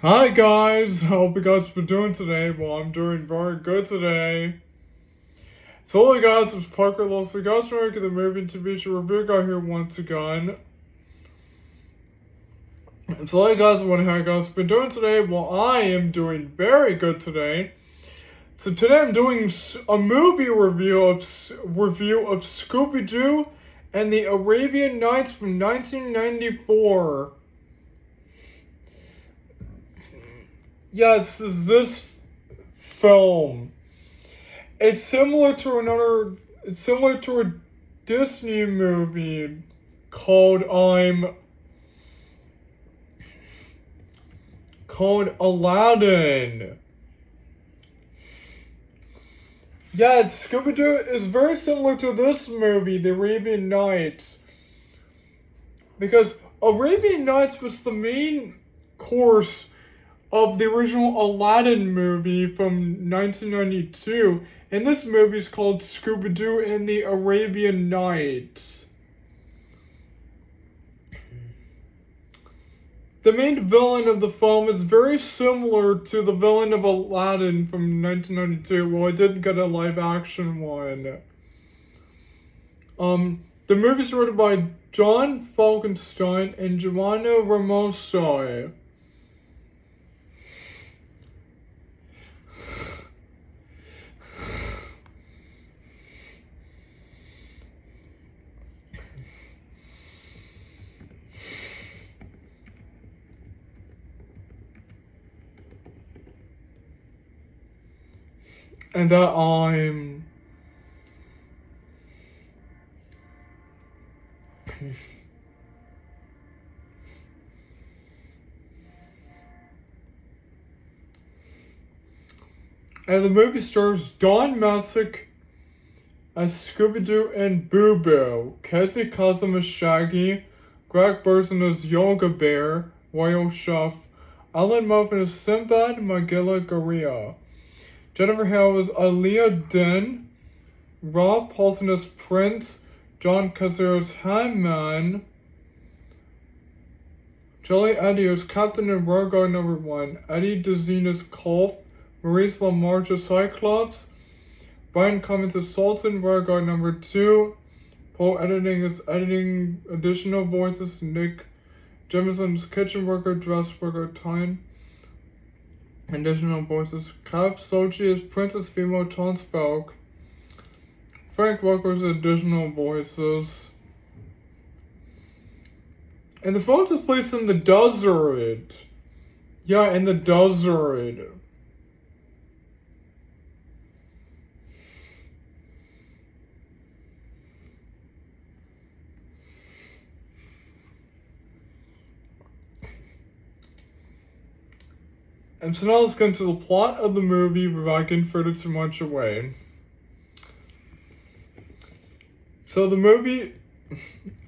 Hi guys, hope you guys been doing today. Well, I'm doing very good today. So hey guys, it's Parker Los. So guys, we're making the movie and TV show review guy here once again. And so hey guys, what have you guys been doing today? Well, I am doing very good today. So today I'm doing a movie review of Scooby-Doo and the Arabian Nights from 1994. Yes, this film. It's similar to a Disney movie called Aladdin. Yeah, Scooby-Doo is very similar to this movie, The Arabian Nights. Because Arabian Nights was the main course of the original Aladdin movie from 1992, and this movie is called Scooby-Doo and the Arabian Nights. The main villain of the film is very similar to the villain of Aladdin from 1992. Well, I didn't get a live-action one. The movie is written by John Falkenstein and Giovanni Ramosi. And that and the movie stars Don Messick as Scooby-Doo and Boo-Boo, Casey Cousin as Shaggy, Greg Burson as Yoga Bear, Royal Chef, Alan Muffin as Sinbad, Magilla Garia, Jennifer Hale as Aaliyah Din, Rob Paulson as Prince, John Kazir as Hammond, Jelly Eddie as Captain and Royal Number 1, Eddie Dezine as Colf, Maurice LaMarche as Cyclops, Brian Cummins as Sultan, Royal Guard Number 2, Paul Editing is editing additional voices, Nick Jemison as Kitchen Worker, Dress Worker, Time, additional voices, Kath Sochi as Princess Female Townsfolk, Frank Walker's additional voices. And the film takes place in the desert. Yeah, in the desert. And so now let's get into the plot of the movie without getting further too much away. So the movie...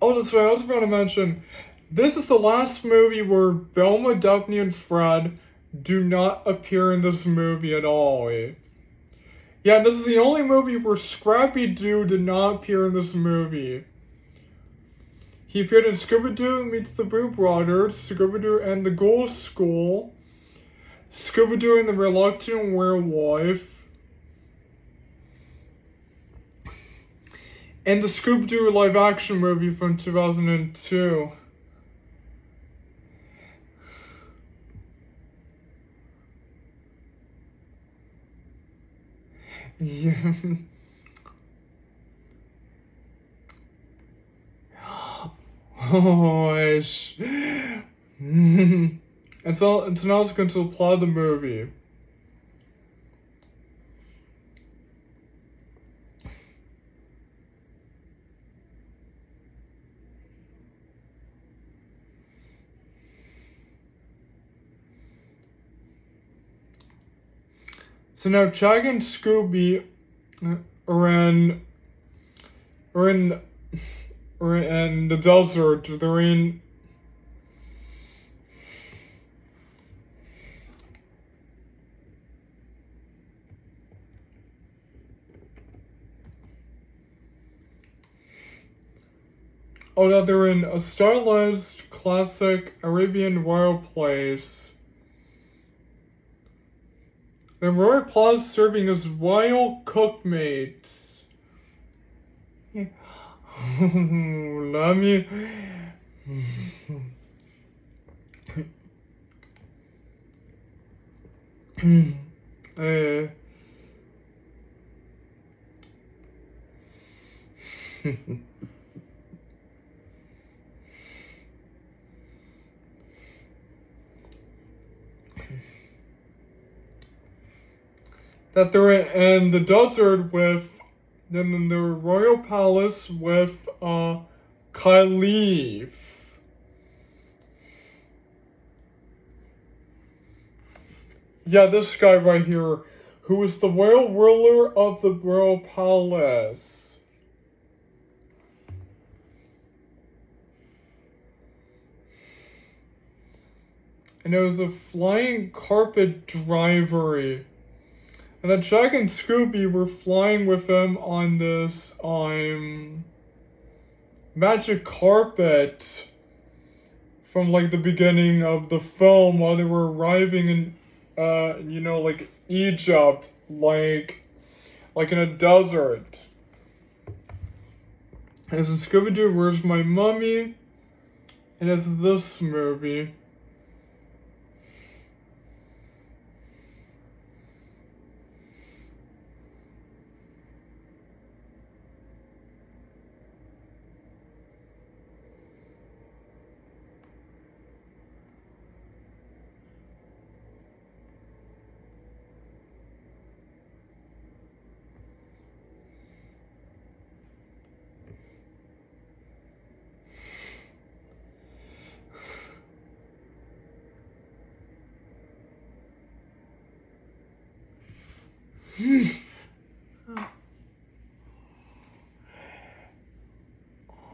Oh, that's right, I was going to mention, this is the last movie where Velma, Daphne, and Fred do not appear in this movie at all. Yeah, this is the only movie where Scrappy-Doo did not appear in this movie. He appeared in Scooby-Doo Meets the Boo Brothers, Scooby-Doo and the Ghoul School, Scooby-Doo and the Reluctant Werewolf, and the Scooby-Doo live-action movie from 2002. Yeah. Oh, and so now let's go into the plot of the movie. So now Chag and Scooby are in the desert. They're in Oh, no, they're in a stylized classic Arabian royal place. The royal palace serving as royal cookmates. Let me. That they're in the desert with, then in the royal palace with Khalif. Yeah, this guy right here, who is the royal ruler of the royal palace. And it was a flying carpet drivery. And then Jack and Scooby were flying with him on this magic carpet from like the beginning of the film while they were arriving in like Egypt, like in a desert. And it's in Scooby-Doo, Where's My Mummy? And it's this movie.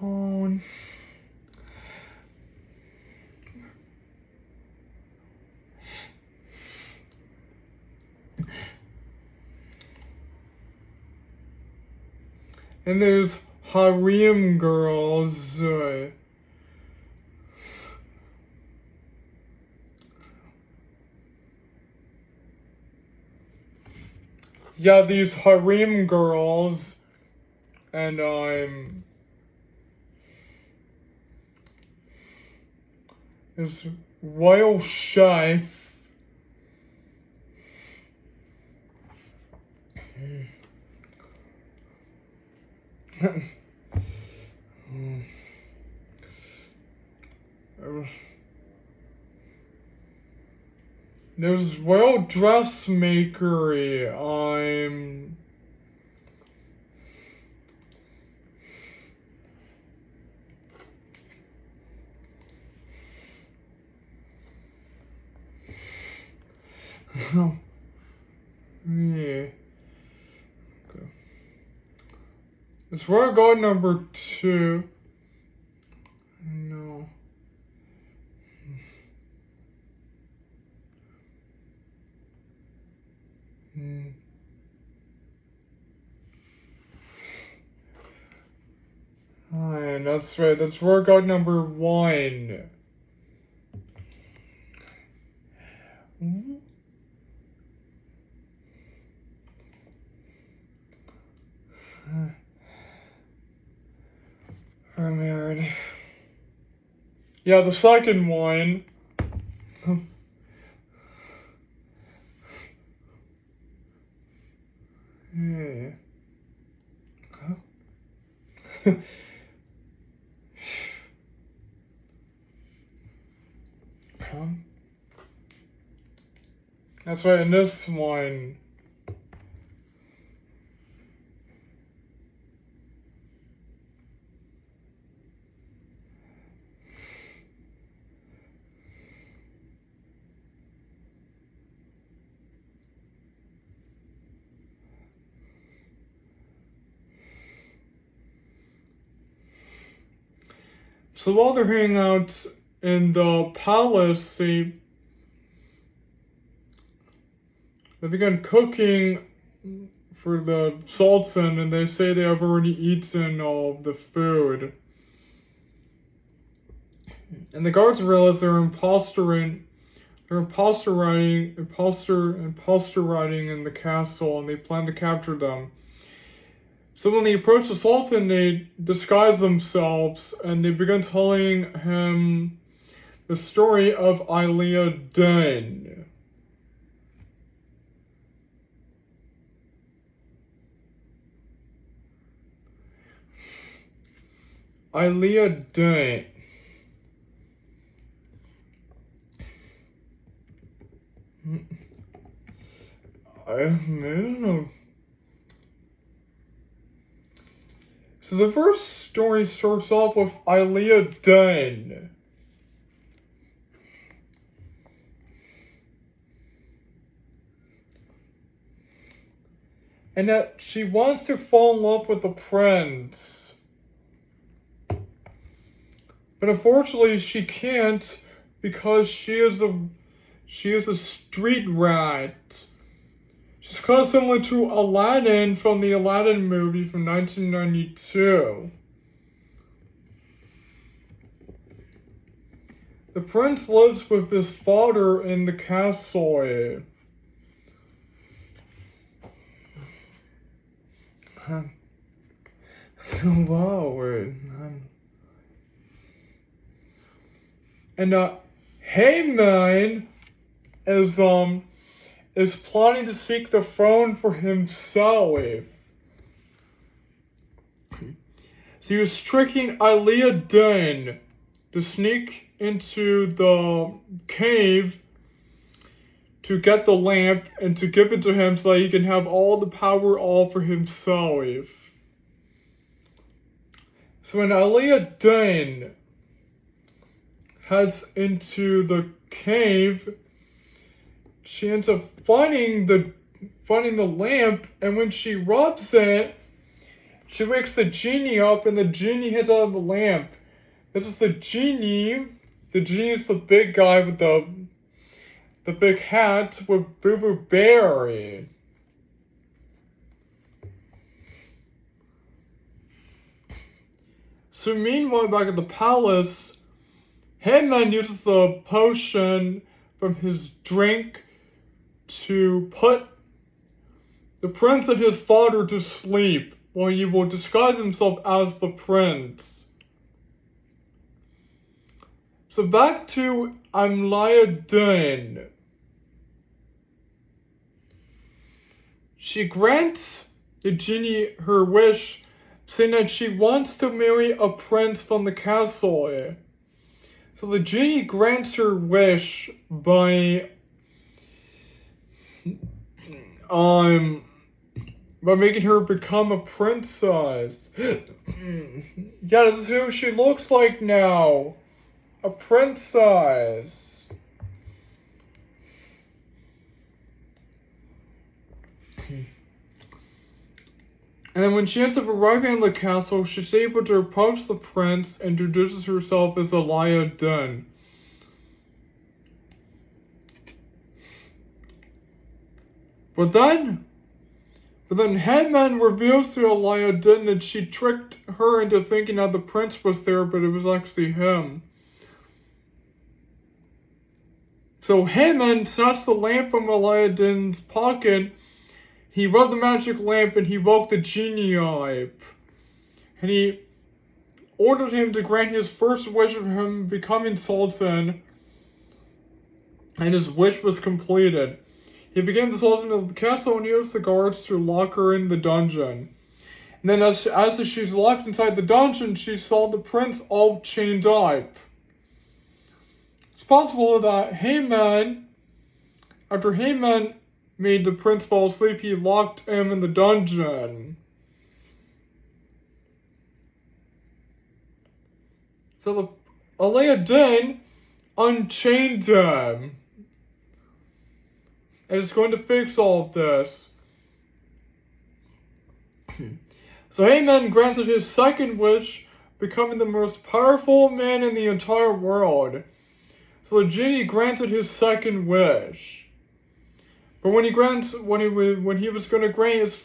Oh. And there's harem girls. Yeah, these harem girls, and this royal chef. There's royal dressmakery. Yeah. Okay. It's royal guard number 2. No. Alright, that's right. That's royal guard number 1. I'm married. Yeah, the second one. Yeah. That's right, in this one. So while they're hanging out in the palace, they begin cooking for the Sultan, and they say they have already eaten all of the food. And the guards realize they're impostering They're imposter riding in the castle, and they plan to capture them. So when they approach the Sultan, they disguise themselves, and they begin telling him the story of Arabian. Arabian. I don't know. So the first story starts off with Arabian. And that she wants to fall in love with the prince. But unfortunately she can't because she is a street rat. She's kind of similar to Aladdin from the Aladdin movie from 1992. The prince lives with his father in the castle. Wow. And Haman is planning to seek the throne for himself. So he was tricking Aladdin to sneak into the cave to get the lamp and to give it to him so that he can have all the power all for himself. So when Aladdin heads into the cave, she ends up finding the lamp, and when she rubs it, she wakes the genie up, and the genie hits out of the lamp. This is the genie. The genie is the big guy with the big hat with Boo Boo Berry. So meanwhile, back at the palace, Haman uses the potion from his drink to put the prince and his father to sleep, while he will disguise himself as the prince. So back to Aladdin. She grants the genie her wish, saying that she wants to marry a prince from the castle. So the genie grants her wish by making her become a princess. Yeah, this is who she looks like now. A princess. And then when she ends up arriving at the castle, she's able to approach the prince and introduces herself as Aladdin. But then Haman reveals to Aladdin that she tricked her into thinking that the prince was there, but it was actually him. So Haman snatched the lamp from Aladdin's pocket. He rubbed the magic lamp and he woke the genie up. And he ordered him to grant his first wish of him becoming Sultan. And his wish was completed. He became the Sultan of the castle and he used the guards to lock her in the dungeon. And then as she's locked inside the dungeon, she saw the prince all chained up. It's possible that after Haman made the prince fall asleep, he locked him in the dungeon. So Aladdin unchained him. And it's going to fix all of this. So Haman granted his second wish, becoming the most powerful man in the entire world. So the genie granted his second wish. But when he was going to grant his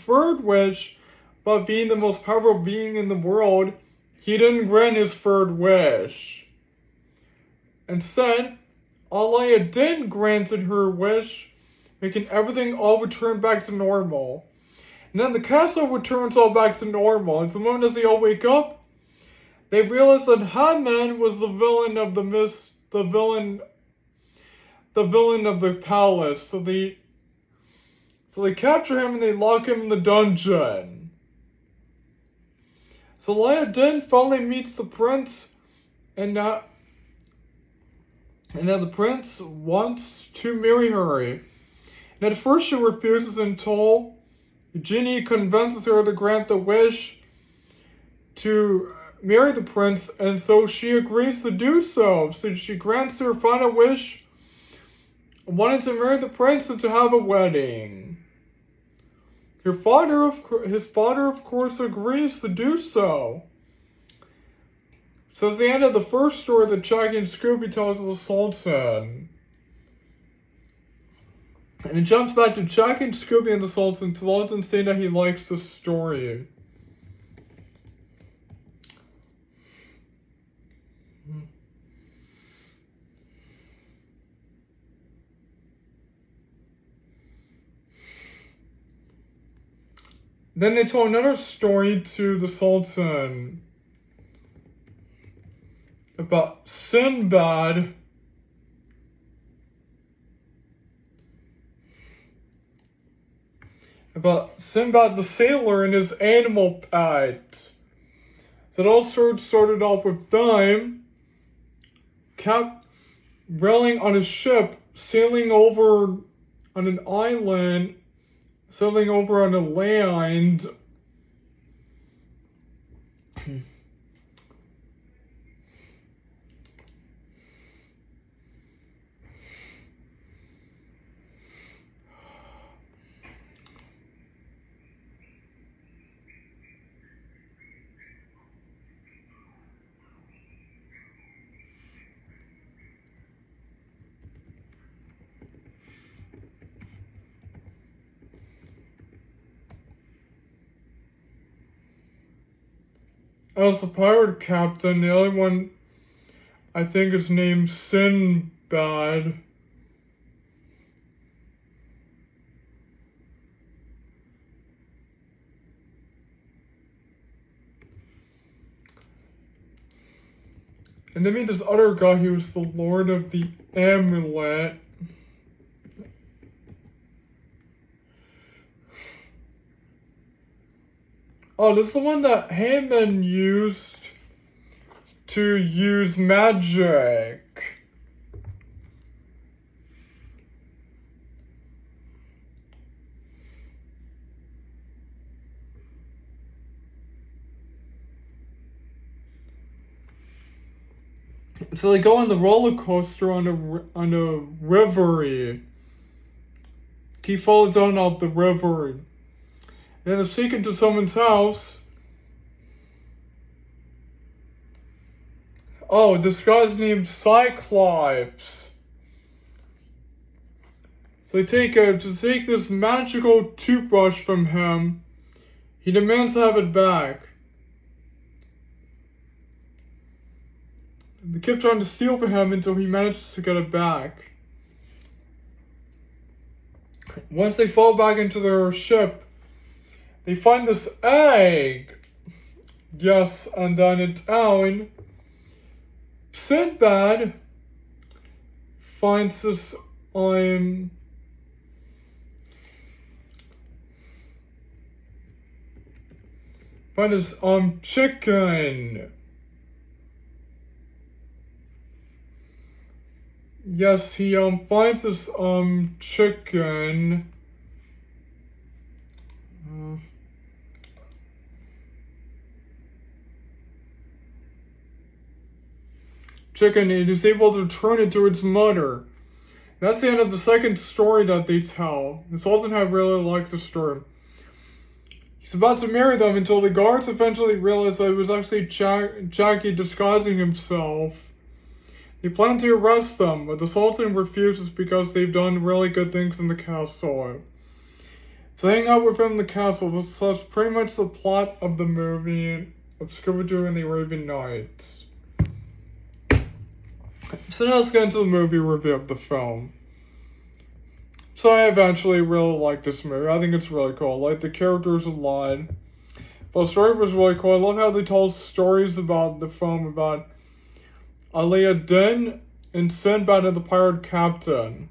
third wish about being the most powerful being in the world, he didn't grant his third wish. Instead, Aladdin granted her wish, making everything all return back to normal. And then the castle returns all back to normal. And the moment as they all wake up, they realize that Haman was the villain of the villain of the palace. So they capture him and they lock him in the dungeon. So Aladdin finally meets the prince, and now the prince wants to marry her. And at first she refuses until the genie convinces her to grant the wish to marry the prince, and so she agrees to do so. So she grants her final wish, wanting to marry the prince and to have a wedding. His father, of course, agrees to do so. So it's the end of the first story that Jackie and Scooby tells the Sultan. And it jumps back to Jackie and Scooby and the Sultan. Sultan saying that he likes the story. Then they tell another story to the Sultan about Sinbad the sailor and his animal pet. So it all started off with them kept railing on a ship, sailing over on an island, sailing over on a land. As the pirate captain, the other one, I think, is named Sinbad. And they meet this other guy who was the Lord of the Amulet. Oh, this is the one that Haman used to use magic. So they go on the roller coaster on a river. He falls down off the river. And then they're sneaking to someone's house. Oh, this guy's named Cyclops. So they take this magical toothbrush from him. He demands to have it back. They keep trying to steal from him until he manages to get it back. Once they fall back into their ship, they find this egg. Yes, and then in town, Sinbad finds this finds this chicken. Yes, he finds this chicken. Chicken, and is able to turn it to its mother. That's the end of the second story that they tell. The Sultan had really liked the story. He's about to marry them until the guards eventually realize that it was actually Jackie disguising himself. They plan to arrest them, but the Sultan refuses because they've done really good things in the castle. So hang out with him in the castle. That's pretty much the plot of the movie of Scooby-Doo and the Arabian Nights. So now let's get into the movie review of the film. So I eventually really like this movie. I think it's really cool. I like the characters a lot. The story was really cool. I love how they told stories about the film about Aladdin and Sinbad and the Pirate Captain.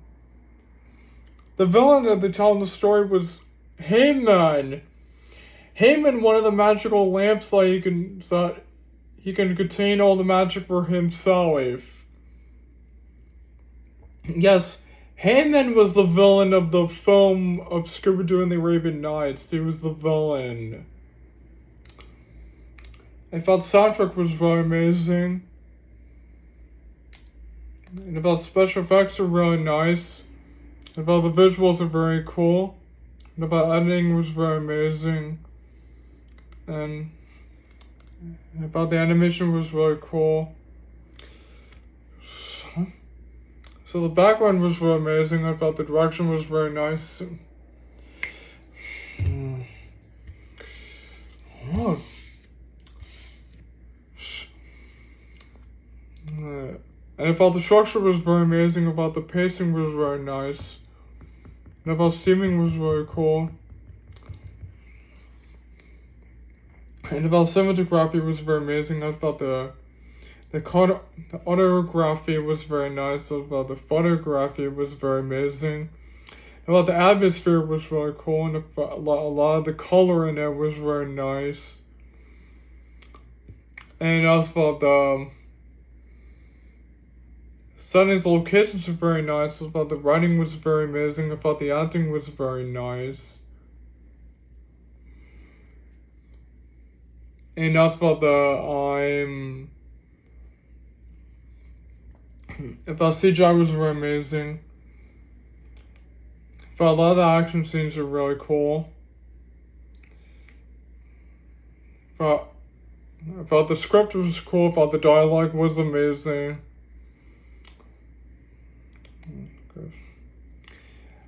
The villain that they tell in the story was Haman. Haman wanted the magical lamp so he can contain all the magic for himself. Yes, Haman was the villain of the film of Scooby and the Arabian Nights. He was the villain. I thought the soundtrack was really amazing. And I thought special effects are really nice. I thought the visuals are very cool. And I thought editing was very amazing. And I thought the animation was really cool. So the background was really amazing. I thought the direction was very nice. Oh. And I thought the structure was very amazing. I thought the pacing was very nice. And I thought theming was very cool. And I thought cinematography was very amazing. I thought the autography was very nice. I thought the photography was very amazing. I thought the atmosphere was really cool. And a lot of the color in it was very nice. And I also thought the settings, locations were very nice. I thought the writing was very amazing. I thought the acting was very nice. And also thought I thought CGI was very amazing. I thought a lot of the action scenes were really cool. I thought the script was cool. I thought the dialogue was amazing.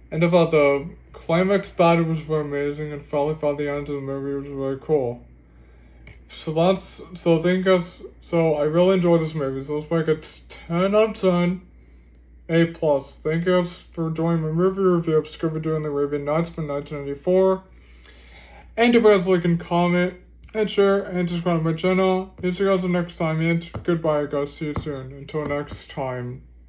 And I thought the climax battle was very amazing, and finally thought the end of the movie was really cool. So I really enjoyed this movie. So let's make it 10 out of 10, A+. Thank you guys for joining my movie review of Scooby and the Arabian Nights from 1994. And if you guys like and comment and share and subscribe to my channel. See you guys next time, and goodbye guys. See you soon. Until next time.